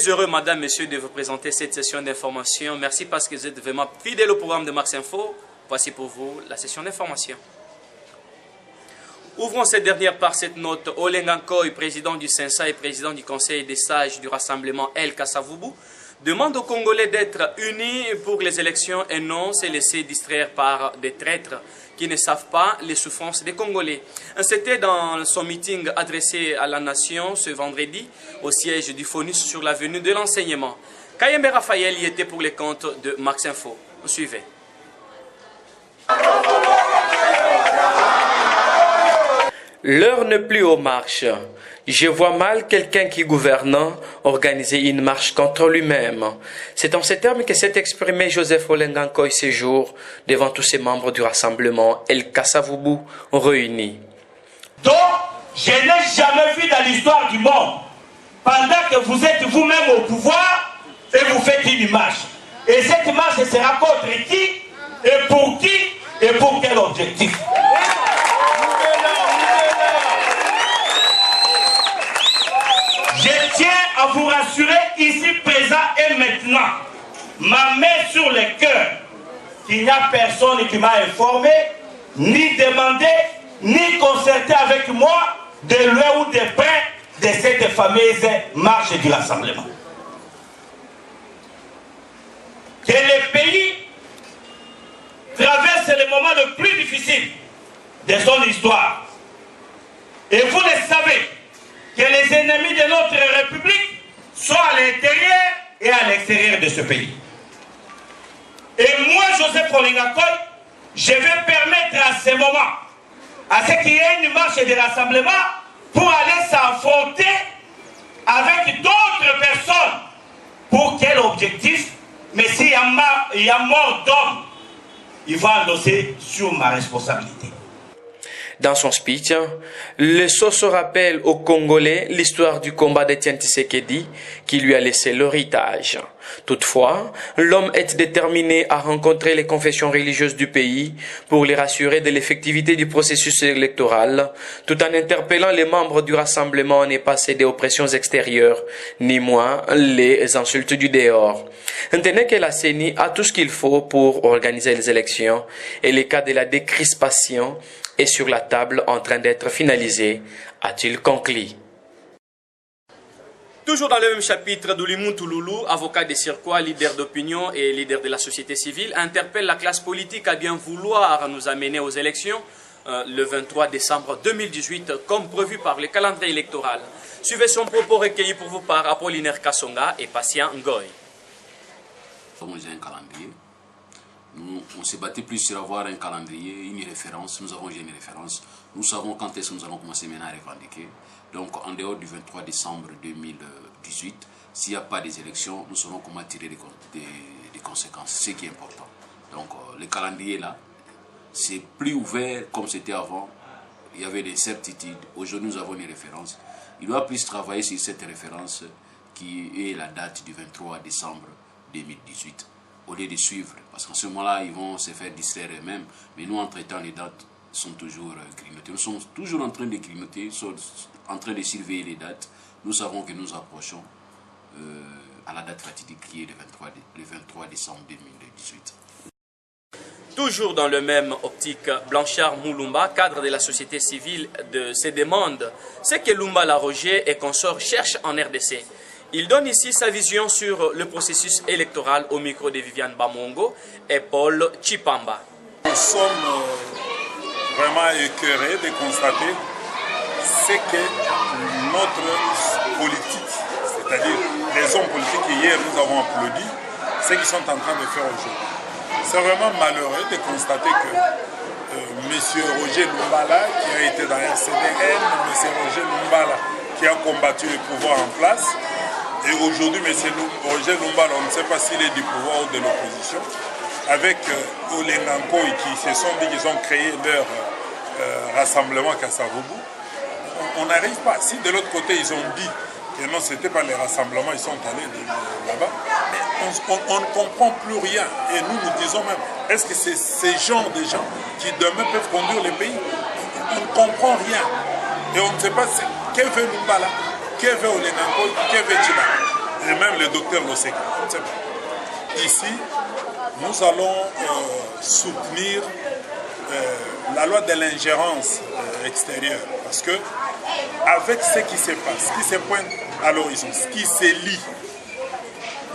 heureux, madame, messieurs, de vous présenter cette session d'information. Merci parce que vous êtes vraiment fidèles au programme de Max Info. Voici pour vous la session d'information. Ouvrons cette dernière par cette note. Olengankoy, président du CENSA et président du Conseil des sages du rassemblement El Kasavubu, demande aux Congolais d'être unis pour les élections et non se laisser distraire par des traîtres qui ne savent pas les souffrances des Congolais. C'était dans son meeting adressé à la nation ce vendredi au siège du FONUS sur l'avenue de l'enseignement. Kayembe Raphaël y était pour les comptes de Max Info. Suivez. L'heure n'est plus aux marches. Je vois mal quelqu'un qui gouverne organiser une marche contre lui-même. C'est en ces termes que s'est exprimé Joseph Olengankoy ce jour devant tous ces membres du rassemblement El Kasavubu réunis. Donc, je n'ai jamais vu dans l'histoire du monde, pendant que vous êtes vous-même au pouvoir et vous faites une marche. Et cette marche sera contre qui et pour quel objectif? Je tiens à vous rassurer ici présent et maintenant, ma main sur le cœur, qu'il n'y a personne qui m'a informé, ni demandé, ni concerté avec moi de loin ou de près de cette fameuse marche du rassemblement. Que le pays traverse le moment le plus difficile de son histoire. Et vous le savez, que les ennemis de notre République sont à l'intérieur et à l'extérieur de ce pays. Et moi, Joseph Olengankoy, je vais permettre à ce moment, à ce qu'il y ait une marche de rassemblement pour aller s'affronter avec d'autres personnes. Pour quel objectif? Mais s'il y a mort d'homme, il va endosser sur ma responsabilité. Dans son speech, le Soso rappelle aux Congolais l'histoire du combat d'Etienne Tshisekedi qui lui a laissé l'héritage. Toutefois, l'homme est déterminé à rencontrer les confessions religieuses du pays pour les rassurer de l'effectivité du processus électoral, tout en interpellant les membres du rassemblement à ne pas céder aux pressions extérieures, ni moins les insultes du dehors. Tenez que la CENI a tout ce qu'il faut pour organiser les élections et le cas de la décrispation est sur la table en train d'être finalisé, a-t-il conclu. Toujours dans le même chapitre, Doulimou Touloulou, avocat des Cirquois, leader d'opinion et leader de la société civile, interpelle la classe politique à bien vouloir nous amener aux élections le 23 décembre 2018, comme prévu par le calendrier électoral. Suivez son propos recueilli pour vous par Apollinaire Kassonga et Patient Ngoy. J'ai un calendrier. Nous, on s'est battu plus sur avoir un calendrier, une référence. Nous avons une référence. Nous savons quand est-ce que nous allons commencer maintenant à revendiquer. Donc, en dehors du 23 décembre 2018, s'il n'y a pas des élections, nous saurons comment tirer des conséquences. C'est ce qui est important. Donc, le calendrier là, c'est plus ouvert comme c'était avant. Il y avait des certitudes. Aujourd'hui, nous avons une référence. Il doit plus travailler sur cette référence qui est la date du 23 décembre 2018. Au lieu de suivre, parce qu'en ce moment-là, ils vont se faire distraire eux-mêmes, mais nous, entre-temps, les dates sont toujours grignotées. Nous sommes toujours en train de grignoter, en train de surveiller les dates. Nous savons que nous approchons à la date fatidique qui est le 23 décembre 2018. Toujours dans le même optique, Blanchard Moulumba, cadre de la société civile, se demande ce que Lumba Laroger et consorts cherchent en RDC. Il donne ici sa vision sur le processus électoral au micro de Viviane Bamongo et Paul Chipamba. Nous sommes vraiment écœurés de constater ce que notre politique, c'est-à-dire les hommes politiques hier nous avons applaudi, ce qu'ils sont en train de faire aujourd'hui. C'est vraiment malheureux de constater que M. Roger Lumbala, qui a été dans RCDN, M. Roger Lumbala, qui a combattu le pouvoir en place, et aujourd'hui, M. Roger Lumbala, on ne sait pas s'il est du pouvoir ou de l'opposition, avec Olengankoy qui se sont dit qu'ils ont créé leur rassemblement Kasavubu. On n'arrive pas. Si de l'autre côté, ils ont dit que non, ce n'était pas les rassemblements, ils sont allés là-bas, mais on ne comprend plus rien. Et nous nous disons même, est-ce que c'est ces gens de gens qui demain peuvent conduire le pays? On ne comprend rien. Et on ne sait pas que veut Lumbala, que veut Olengankoy, que veut Tchiba. et même le docteur Loseki. Ici, nous allons soutenir la loi de l'ingérence extérieure, parce que avec ce qui se passe, ce qui se pointe à l'horizon, ce qui se lit,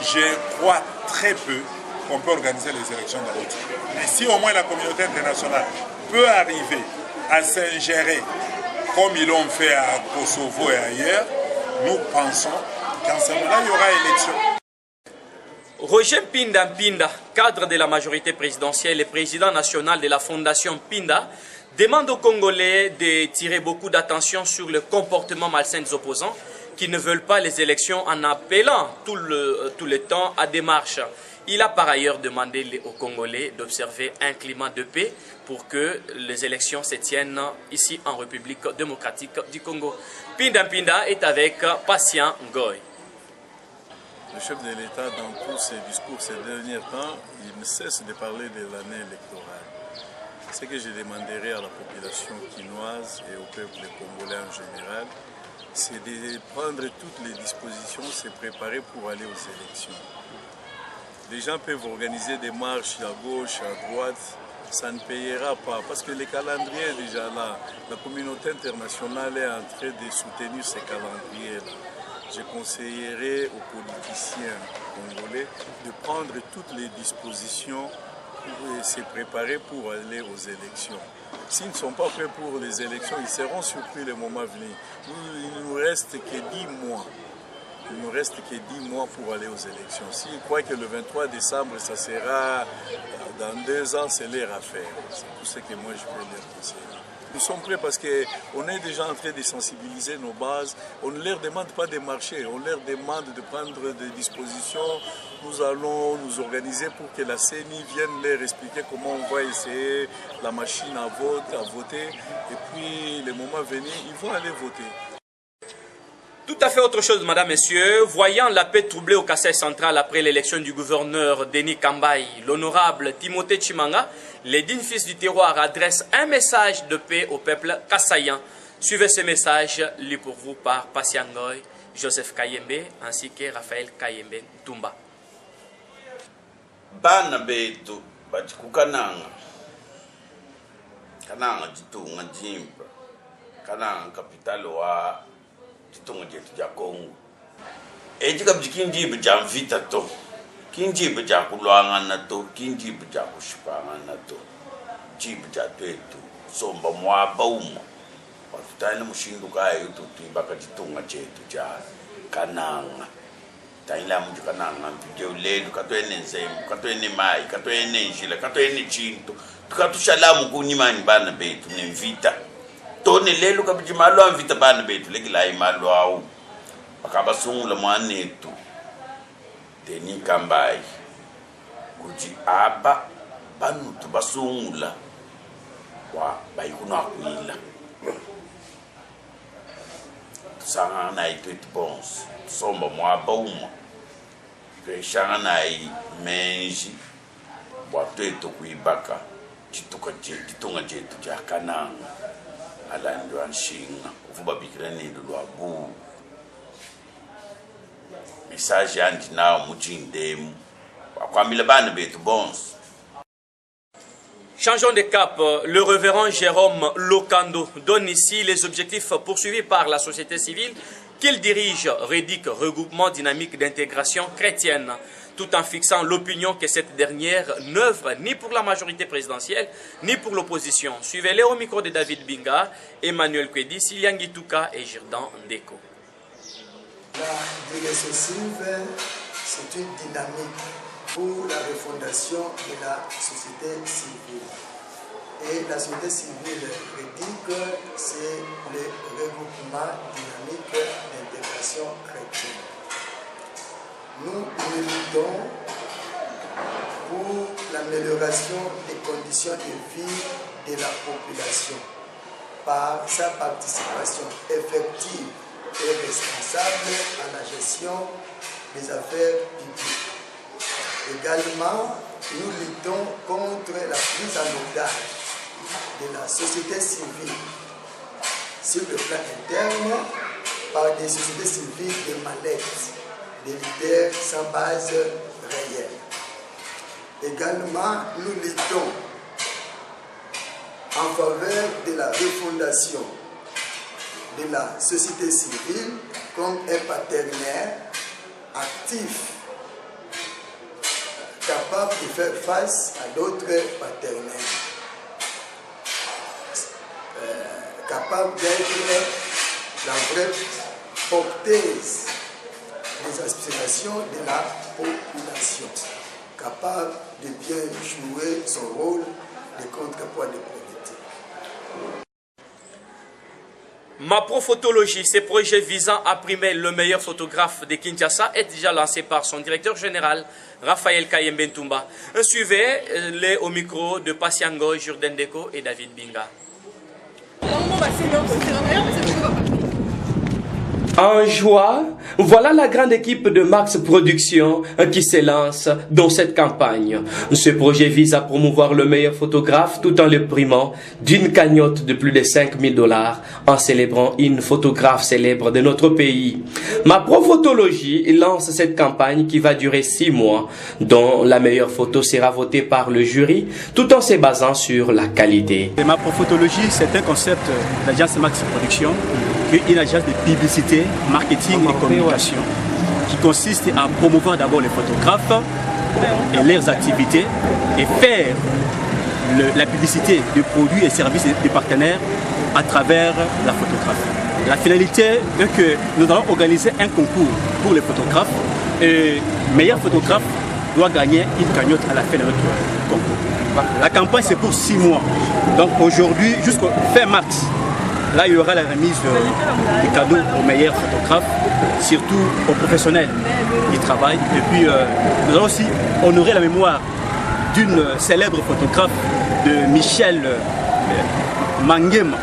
je crois très peu qu'on peut organiser les élections dans l'autre. Mais si au moins la communauté internationale peut arriver à s'ingérer comme ils l'ont fait à Kosovo et ailleurs, nous pensons qu'en ce moment-là, il y aura élection. Roger Mpinda Mpinda, cadre de la majorité présidentielle et président national de la fondation Mpinda, demande aux Congolais de tirer beaucoup d'attention sur le comportement malsain des opposants qui ne veulent pas les élections en appelant tout le temps à des marches. Il a par ailleurs demandé aux Congolais d'observer un climat de paix pour que les élections se tiennent ici en République démocratique du Congo. Mpinda Mpinda est avec Patient Ngoy. Le chef de l'État, dans tous ses discours ces derniers temps, il ne cesse de parler de l'année électorale. Ce que je demanderai à la population quinoise et au peuple congolais en général, c'est de prendre toutes les dispositions, se préparer pour aller aux élections. Les gens peuvent organiser des marches à gauche, à droite, ça ne payera pas parce que le calendrier est déjà là. La communauté internationale est en train de soutenir ces calendriers-là. Je conseillerais aux politiciens congolais de prendre toutes les dispositions pour se préparer pour aller aux élections. S'ils ne sont pas prêts pour les élections, ils seront surpris le moment venu. Il ne nous reste que 10 mois. Il ne nous reste que 10 mois pour aller aux élections. S'ils croient que le 23 décembre, ça sera dans 2 ans, c'est leur affaire. C'est tout ce que moi je peux leur conseiller. Nous sommes prêts parce qu'on est déjà en train de sensibiliser nos bases. On ne leur demande pas de marcher, on leur demande de prendre des dispositions. Nous allons nous organiser pour que la CENI vienne leur expliquer comment on va essayer la machine à voter. Et puis, le moment venu, ils vont aller voter. Tout à fait autre chose, madame, messieurs. Voyant la paix troublée au Kassai central après l'élection du gouverneur Denis Kambaï, l'honorable Timothée Chimanga, les dignes fils du terroir adressent un message de paix au peuple kassaïen. Suivez ce message, lu pour vous par Patient Ngoy, Joseph Kayembe ainsi que Raphaël Kayembe Tumba. Bana betu bachikukananga kananga chitunga jimba kananga kapitalo wa chitunga chetu cha Kongo echikabji kinjibu cha mvita to kinjibu cha kulwangana to kinjibu cha kushipangana to jibu cha twetu somba mwaba umo watutana mushinduka yutu tibaka chitunga chetu cha kananga taila mju kananga mpije ulelu katwene nzemu katwene mai katwene njila katwene chinto tukatushalamu kunyimani bana betu nemvita tone lelu kabiji malo amvita bana betu lekila imalo au bakabasungula mwanetu Denis Kambayi kuji aba banutu basungula wa bayikuna kuila tusanga na itwetu bons somba mwaba uma kweshanga na menji watwetu kuibaka chitunga chetu cha kananga alando anshinga kuvuba bikira nendo lwabu message anti nao mujindemu wakwambila bana betu bons. Changeons de cap, le révérend Jérôme Lokando donne ici les objectifs poursuivis par la société civile qu'il dirige, REDIC, regroupement dynamique d'intégration chrétienne, tout en fixant l'opinion que cette dernière n'œuvre ni pour la majorité présidentielle, ni pour l'opposition. Suivez-les au micro de David Binga, Emmanuel Kwedi, Siliangi Touka et Girdan Ndeko. La direction civile, c'est une dynamique pour la refondation de la société civile. Et la société civile REDIC, c'est le regroupement dynamique d'intégration chrétienne. Nous militons pour l'amélioration des conditions de vie de la population par sa participation effective et responsable à la gestion des affaires publiques. Également, nous luttons contre la prise en otage de la société civile sur le plan interne par des sociétés civiles de mallettes, des leaders sans base réelle. Également, nous luttons en faveur de la refondation de la société civile comme un partenaire actif capable de faire face à d'autres partenaires, capable d'être la vraie porteuse des aspirations de la population, capable de bien jouer son rôle de contrepoids de politique. Maprofotologie, ce projet visant à primer le meilleur photographe de Kinshasa, est déjà lancé par son directeur général, Raphaël Kayembe Ntumba. Suivez-les au micro de Pasiango, Jourdain Deco et David Binga. En joie, voilà la grande équipe de Max Production qui se lance dans cette campagne. Ce projet vise à promouvoir le meilleur photographe tout en le primant d'une cagnotte de plus de 5 000 $ en célébrant une photographe célèbre de notre pays. Maprofotologie lance cette campagne qui va durer 6 mois, dont la meilleure photo sera votée par le jury tout en se basant sur la qualité. Maprofotologie, c'est un concept d'agence Max Production, qui est une agence de publicité, marketing et communication qui consiste à promouvoir d'abord les photographes et leurs activités et faire la publicité de produits et services des partenaires à travers la photographie. La finalité est que nous allons organiser un concours pour les photographes et le meilleur photographe doit gagner une cagnotte à la fin de notre concours. La campagne c'est pour 6 mois, donc aujourd'hui jusqu'au fin mars. Là, il y aura la remise des cadeaux aux meilleurs photographes, surtout aux professionnels qui travaillent. Et puis, nous allons aussi honorer la mémoire d'une célèbre photographe de Michel Mangema.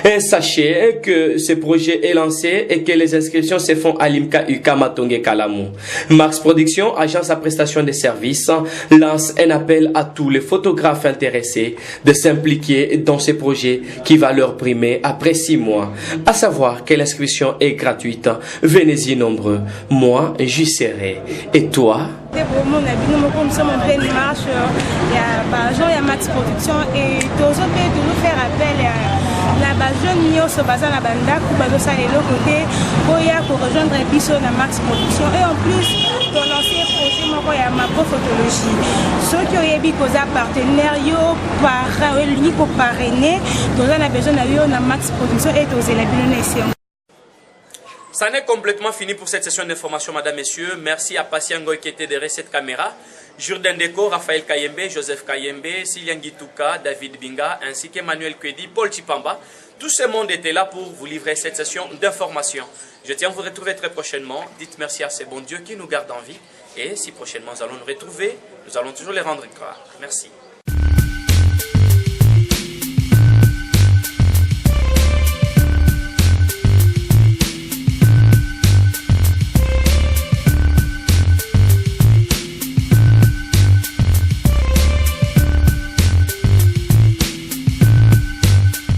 Et sachez que ce projet est lancé et que les inscriptions se font à l'IMCA Ukamatonge Kalamou. Max Production, agence à prestation de services, lance un appel à tous les photographes intéressés de s'impliquer dans ce projet qui va leur primer après 6 mois. À savoir que l'inscription est gratuite. Venez-y nombreux. Moi, j'y serai. Et toi? Nous sommes en pleine marche, il y a Max Production et toujours faire appel à la jeune nyonso baza na bandako bazosalela côté boya pour rejoindre biso na Max Production et en plus pour lancer projet moko ya Maprofotologie. Ceux qui oyebi koza partenaire yo lingi ko parrainer toza na besoin na yo na Max Production et tozela bino na esi. Ça n'est complètement fini pour cette session d'information, madame, messieurs. Merci à Patiango qui était derrière cette caméra, Jourdain Deco, Raphaël Kayembe, Joseph Kayembe, Sylvian Gituka, David Binga, ainsi qu'Emmanuel Kwedi, Paul Chipamba. Tout ce monde était là pour vous livrer cette session d'information. Je tiens à vous retrouver très prochainement. Dites merci à ce bon Dieu qui nous garde en vie. Et si prochainement nous allons nous retrouver, nous allons toujours les rendre grâce. Merci.